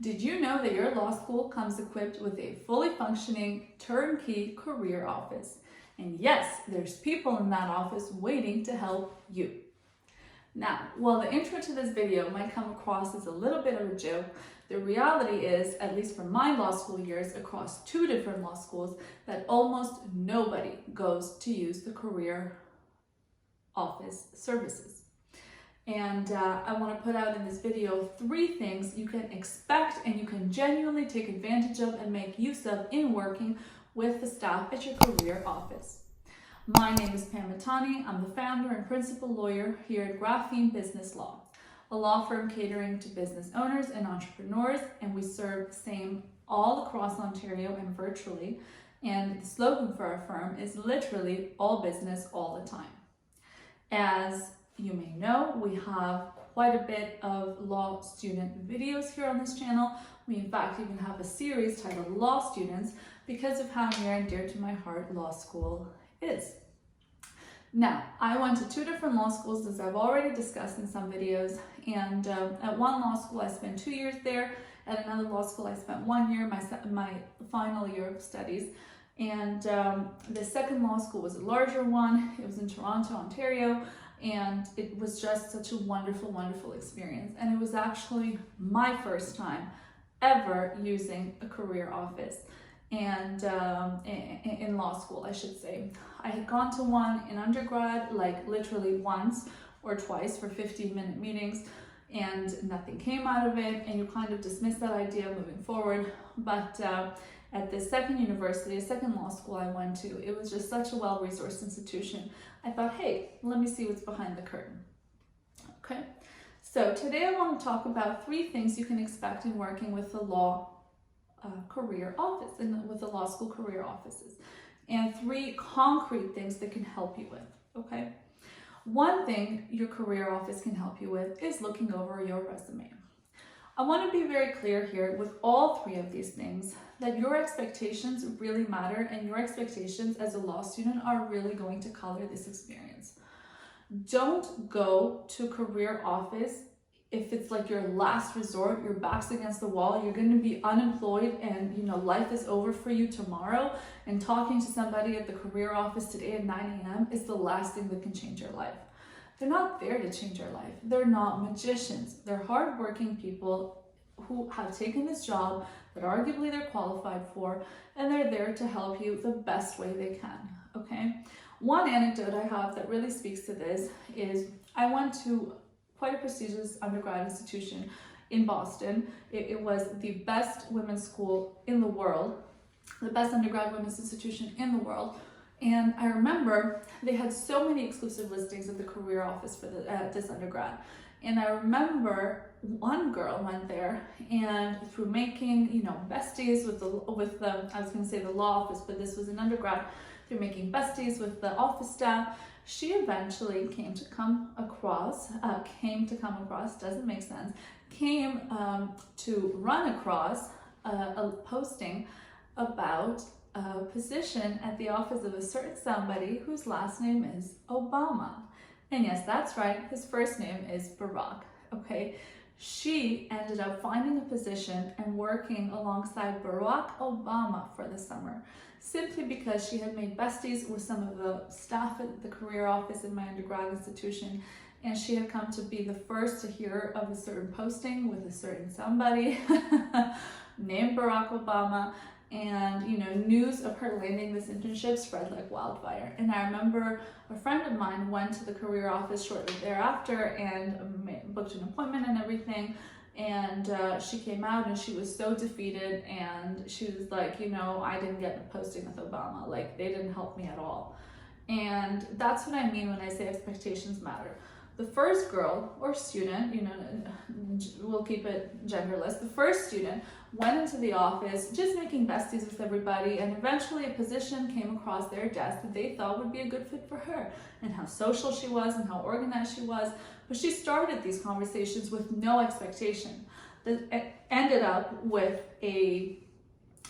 Did you know that your law school comes equipped with a fully functioning turnkey career office? And yes, there's people in that office waiting to help you. Now, while the intro to this video might come across as a little bit of a joke, the reality is, at least for my law school years across 2 different law schools, that almost nobody goes to use the career office services. And I want to put out in this video 3 things you can expect and you can genuinely take advantage of and make use of in working with the staff at your career office. My name is Pamela Metani. I'm the founder and principal lawyer here at Graphene Business Law, a law firm catering to business owners and entrepreneurs, and we serve the same all across Ontario and virtually. And the slogan for our firm is literally all business all the time. As you may know, we have quite a bit of law student videos here on this channel. We in fact even have a series titled Law Students because of how near and dear to my heart law school is. Now, I went to 2 different law schools, as I've already discussed in some videos, and at one law school I spent 2 years there. At another law school I spent 1 year, my final year of studies. And the second law school was a larger one. It was in Toronto, Ontario, and it was just such a wonderful, wonderful experience. And it was actually my first time ever using a career office and in law school, I should say. I had gone to one in undergrad, like literally once or twice for 15-minute meetings, and nothing came out of it, and you kind of dismiss that idea moving forward. But at the second university, a second law school I went to, it was just such a well-resourced institution. I thought, hey, let me see what's behind the curtain. Okay, so today I want to talk about 3 things you can expect in working with the law career office and with the law school career offices, and 3 concrete things that can help you with. Okay, one thing your career office can help you with is looking over your resume. I want to be very clear here with all 3 of these things that your expectations really matter, and your expectations as a law student are really going to color this experience. Don't go to a career office if it's like your last resort, your back's against the wall, you're going to be unemployed and life is over for you tomorrow, and talking to somebody at the career office today at 9 a.m. is the last thing that can change your life. They're not there to change your life. They're not magicians. They're hardworking people who have taken this job that arguably they're qualified for, and they're there to help you the best way they can, okay? One anecdote I have that really speaks to this is I went to quite a prestigious undergrad institution in Boston. It was the best women's school in the world, the best undergrad women's institution in the world. And I remember they had so many exclusive listings at the career office for this undergrad. And I remember one girl went there, and through making, besties with the I was going to say the law office, but this was an undergrad, through making besties with the office staff, she eventually came to come across, doesn't make sense, came to run across a posting about a position at the office of a certain somebody whose last name is Obama. And yes, that's right, his first name is Barack, okay? She ended up finding a position and working alongside Barack Obama for the summer, simply because she had made besties with some of the staff at the career office in my undergrad institution, and she had come to be the first to hear of a certain posting with a certain somebody named Barack Obama. And news of her landing this internship spread like wildfire. And I remember a friend of mine went to the career office shortly thereafter and booked an appointment and everything. And she came out and she was so defeated, and she was like, I didn't get a posting with Obama. Like, they didn't help me at all. And that's what I mean when I say expectations matter. The first girl or student, we'll keep it genderless, the first student went into the office just making besties with everybody, and eventually a position came across their desk that they thought would be a good fit for her, and how social she was and how organized she was. But she started these conversations with no expectation. That ended up with an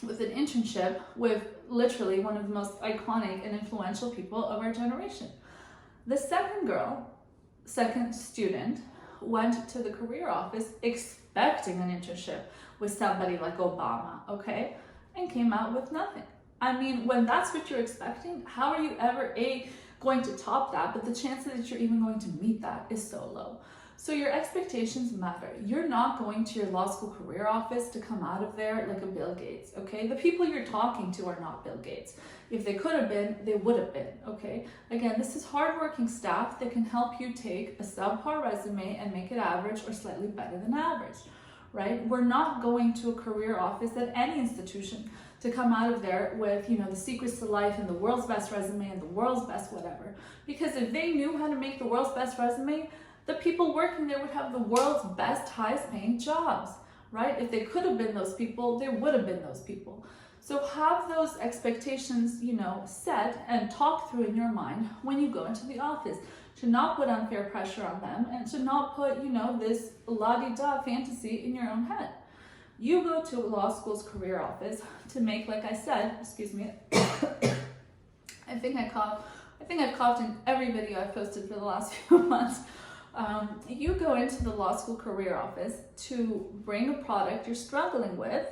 internship with literally one of the most iconic and influential people of our generation. The second student went to the career office expecting an internship with somebody like Obama, okay, and came out with nothing. I mean, when that's what you're expecting, how are you ever going to top that? But the chances that you're even going to meet that is so low. So your expectations matter. You're not going to your law school career office to come out of there like a Bill Gates, okay? The people you're talking to are not Bill Gates. If they could have been, they would have been, okay? Again, this is hardworking staff that can help you take a subpar resume and make it average or slightly better than average, right? We're not going to a career office at any institution to come out of there with, you know, the secrets to life and the world's best resume and the world's best whatever. Because if they knew how to make the world's best resume, the people working there would have the world's best, highest paying jobs, right? If they could have been those people, they would have been those people. So have those expectations, you know, set and talk through in your mind when you go into the office, to not put unfair pressure on them and to not put, you know, this la-di-da fantasy in your own head. You go to a law school's career office to make, like I said, excuse me, I think I've coughed in every video I've posted for the last few months. You go into the law school career office to bring a product you're struggling with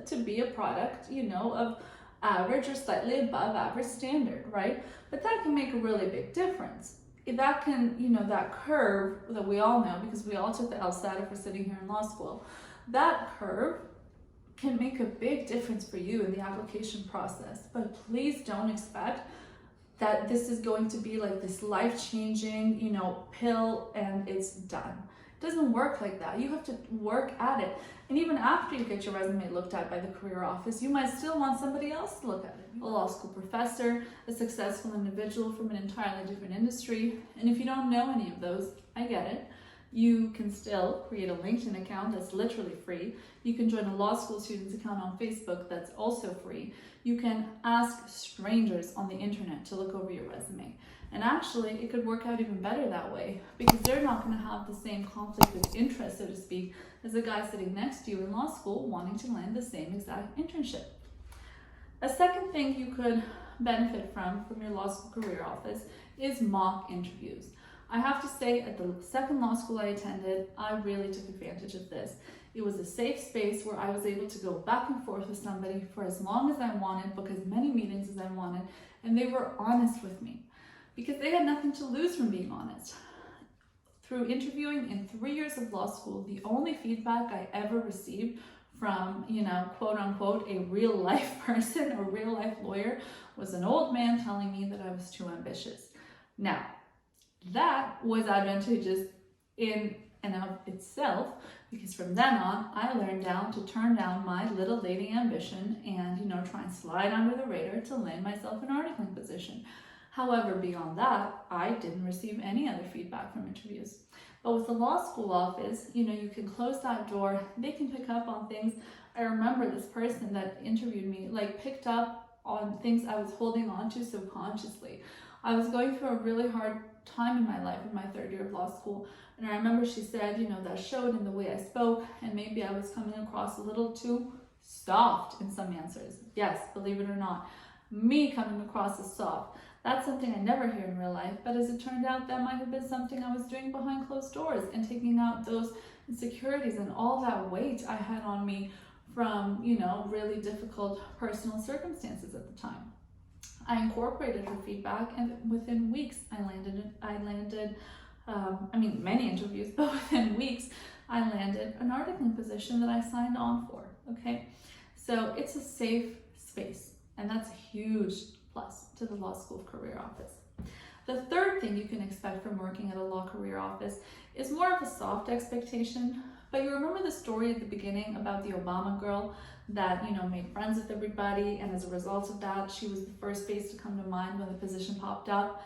to be a product, you know, of average or slightly above average standard, right? But that can make a really big difference. That can, you know, that curve that we all know, because we all took the LSAT if we're sitting here in law school, that curve can make a big difference for you in the application process. But please don't expect that this is going to be like this life-changing, you know, pill and it's done. It doesn't work like that. You have to work at it. And even after you get your resume looked at by the career office, you might still want somebody else to look at it. A law school professor, a successful individual from an entirely different industry. And if you don't know any of those, I get it. You can still create a LinkedIn account that's literally free. You can join a law school students account on Facebook that's also free. You can ask strangers on the internet to look over your resume. And actually, it could work out even better that way, because they're not going to have the same conflict of interest, so to speak, as the guy sitting next to you in law school wanting to land the same exact internship. A second thing you could benefit from your law school career office is mock interviews. I have to say, at the second law school I attended, I really took advantage of this. It was a safe space where I was able to go back and forth with somebody for as long as I wanted, book as many meetings as I wanted, and they were honest with me because they had nothing to lose from being honest. Through interviewing in 3 years of law school, the only feedback I ever received from, you know, quote unquote, a real life person or real life lawyer was an old man telling me that I was too ambitious. Now, that was advantageous in and of itself, because from then on, I learned to turn down my little lady ambition and, you know, try and slide under the radar to land myself an articling position. However, beyond that, I didn't receive any other feedback from interviews. But with the law school office, you know, you can close that door. They can pick up on things. I remember this person that interviewed me, like, picked up on things I was holding on to subconsciously. I was going through a really hard time in my life in my third year of law school, and I remember she said, you know, that showed in the way I spoke, and maybe I was coming across a little too soft in some answers. Yes, believe it or not, me coming across as soft. That's something I never hear in real life, but as it turned out, that might have been something I was doing behind closed doors and taking out those insecurities and all that weight I had on me from, you know, really difficult personal circumstances at the time. I incorporated her feedback, and within weeks I landed many interviews, but within weeks I landed an articling position that I signed on for, okay? So it's a safe space, and that's a huge plus to the law school career office. The third thing you can expect from working at a law career office is more of a soft expectation, but you remember the story at the beginning about the Obama girl that, you know, made friends with everybody, and as a result of that, she was the first face to come to mind when the position popped up.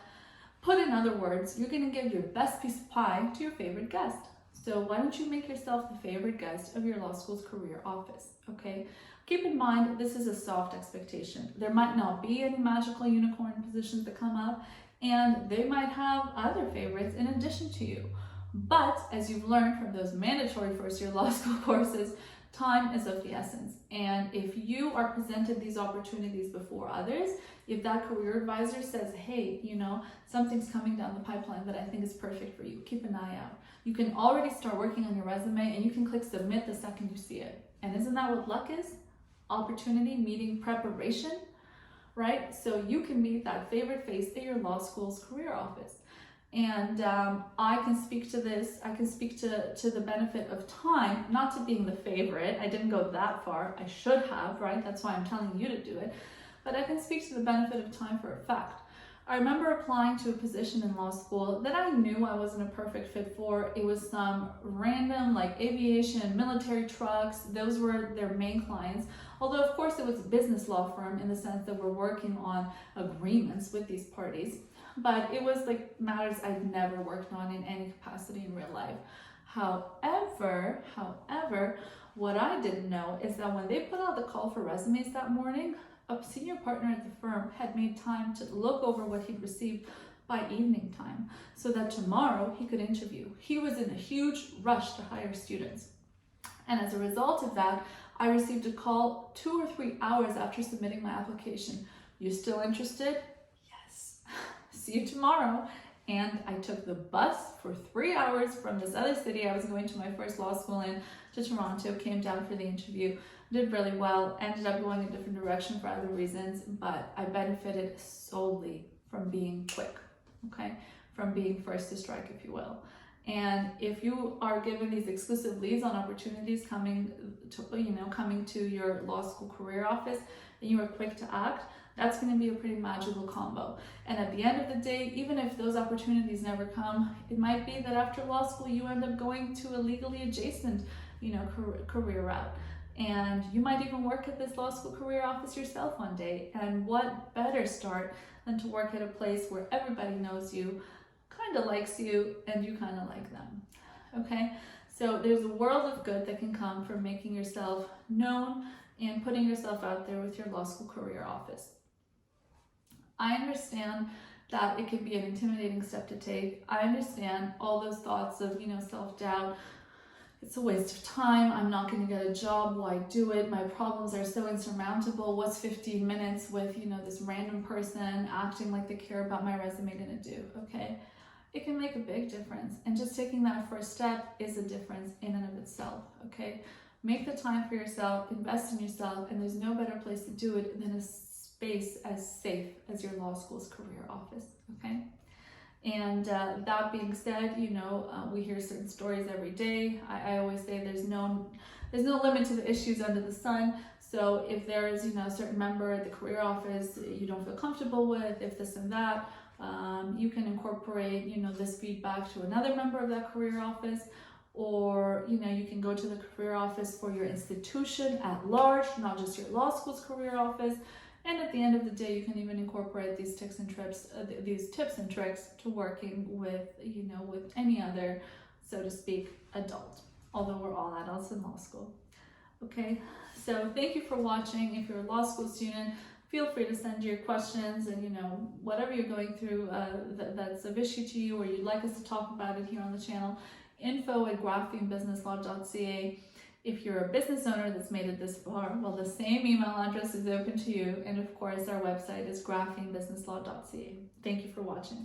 Put in other words, you're going to give your best piece of pie to your favorite guest. So why don't you make yourself the favorite guest of your law school's career office, okay? Keep in mind, this is a soft expectation. There might not be any magical unicorn positions that come up, and they might have other favorites in addition to you. But as you've learned from those mandatory first-year law school courses, Time is of the essence. And if you are presented these opportunities before others, if that career advisor says, hey, something's coming down the pipeline that I think is perfect for you, keep an eye out. You can already start working on your resume and you can click submit the second you see it. And isn't that what luck is? Opportunity meeting preparation, right? So you can be that favorite face at your law school's career office. And I can speak to this, I can speak to the benefit of time, not to being the favorite. I didn't go that far. I should have, right? That's why I'm telling you to do it. But I can speak to the benefit of time for a fact. I remember applying to a position in law school that I knew I wasn't a perfect fit for. It was some random like aviation, military trucks. Those were their main clients. Although of course it was a business law firm in the sense that we're working on agreements with these parties. But it was like matters I'd never worked on in any capacity in real life. However, what I didn't know is that when they put out the call for resumes that morning, a senior partner at the firm had made time to look over what he'd received by evening time so that tomorrow he could interview. He was in a huge rush to hire students. And as a result of that, I received a call 2 or 3 hours after submitting my application. You still interested? Yes. See you tomorrow. And I took the bus for 3 hours from this other city I was going to my first law school in to Toronto, came down for the interview, did really well, ended up going a different direction for other reasons, but I benefited solely from being quick, okay? From being first to strike, if you will. And if you are given these exclusive leads on opportunities coming to your law school career office, and you are quick to act, that's going to be a pretty magical combo. And at the end of the day, even if those opportunities never come, it might be that after law school you end up going to a legally adjacent, career route. And you might even work at this law school career office yourself one day. And what better start than to work at a place where everybody knows you, kind of likes you, and you kind of like them, okay? So there's a world of good that can come from making yourself known and putting yourself out there with your law school career office. I understand that it can be an intimidating step to take. I understand all those thoughts of, self-doubt. It's a waste of time. I'm not going to get a job. Why do it? My problems are so insurmountable. What's 15 minutes with, this random person acting like they care about my resume going to do? Okay. It can make a big difference. And just taking that first step is a difference in and of itself. Okay. Make the time for yourself, invest in yourself, and there's no better place to do it than a space as safe as your law school's career office. Okay. And that being said, we hear certain stories every day. I always say there's no limit to the issues under the sun. So if there's, a certain member at the career office you don't feel comfortable with, if this and that, you can incorporate, this feedback to another member of that career office, or, you can go to the career office for your institution at large, not just your law school's career office. And at the end of the day, you can even incorporate these tips and tricks to working with, with any other, so to speak, adult, although we're all adults in law school. Okay, so thank you for watching. If you're a law school student, feel free to send your questions and, whatever you're going through that's of issue to you or you'd like us to talk about it here on the channel, info@graphenebusinesslaw.ca. If you're a business owner that's made it this far, well, the same email address is open to you. And of course, our website is graphenebusinesslaw.ca. Thank you for watching.